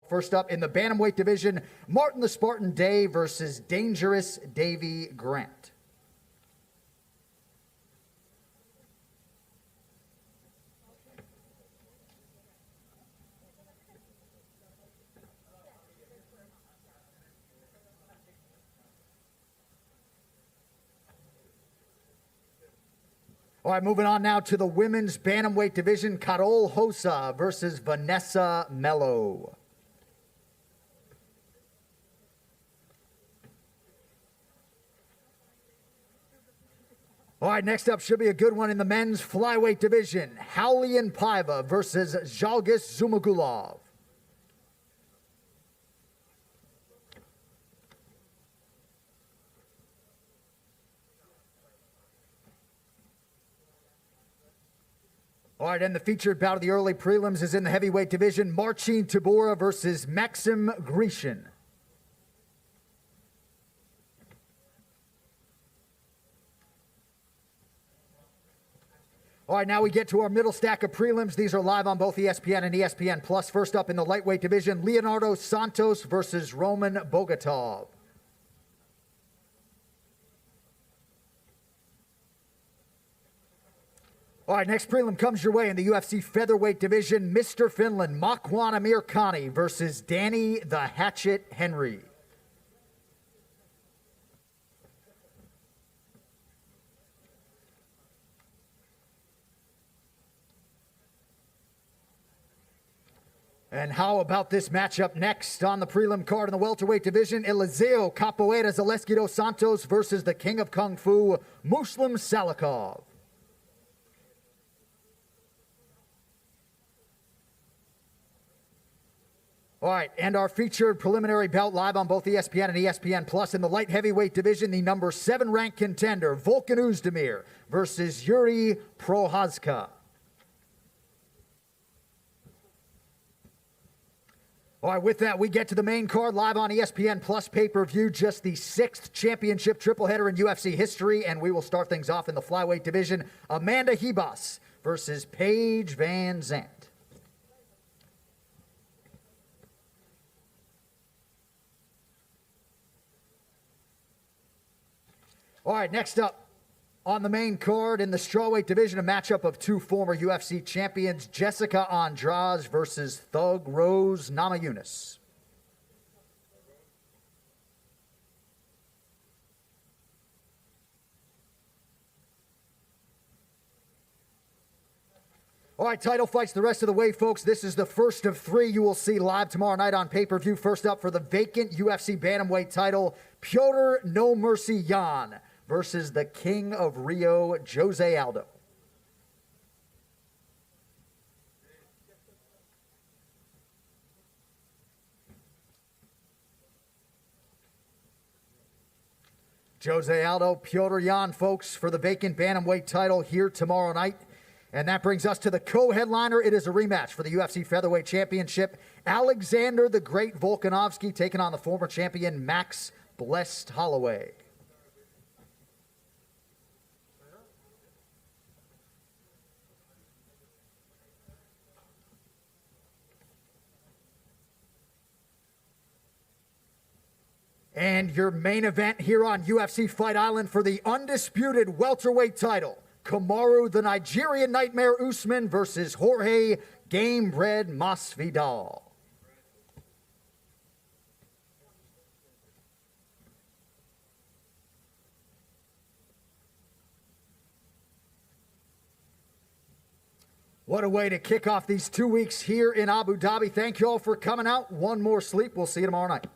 First up in the bantamweight division, Martin the Spartan Day versus Dangerous Davy Grant. All right, moving on now to the women's bantamweight division, Carol Hosa versus Vanessa Mello. All right, next up should be a good one in the men's flyweight division, Haulian Paiva versus Zhalgis Zumagulov. All right, and the featured bout of the early prelims is in the heavyweight division, Marcin Tybura versus Maxim Grishin. All right, now we get to our middle stack of prelims. These are live on both ESPN and ESPN Plus. First up in the lightweight division, Leonardo Santos versus Roman Bogatov. All right, next prelim comes your way in the UFC featherweight division, Mr. Finland, Makwan Amirkhani versus Danny the Hatchet Henry. And how about this matchup next on the prelim card in the welterweight division, Eliseo Capoeira Zaleski dos Santos versus the King of Kung Fu, Muslim Salikov. All right, and our featured preliminary bout live on both ESPN and ESPN Plus in the light heavyweight division, the number 7 ranked contender, Volkan Oezdemir versus Yuri Prochazka. All right, with that, we get to the main card live on ESPN Plus pay-per-view, just the 6th championship tripleheader in UFC history, and we will start things off in the flyweight division, Amanda Ribas versus Paige Van Zandt. All right, next up on the main card in the strawweight division, a matchup of 2 former UFC champions, Jessica Andrade versus Thug Rose Namajunas. All right, title fights the rest of the way, folks. This is the first of 3 you will see live tomorrow night on pay-per-view. First up for the vacant UFC bantamweight title, Piotr No Mercy Jan versus the King of Rio, Jose Aldo. Jose Aldo, Piotr Jan, folks, for the vacant bantamweight title here tomorrow night. And that brings us to the co-headliner. It is a rematch for the UFC Featherweight Championship. Alexander the Great Volkanovski taking on the former champion Max Blessed Holloway. And your main event here on UFC Fight Island for the undisputed welterweight title, Kamaru the Nigerian Nightmare Usman versus Jorge Gamebred Masvidal. What a way to kick off these 2 weeks here in Abu Dhabi. Thank you all for coming out. One more sleep. We'll see you tomorrow night.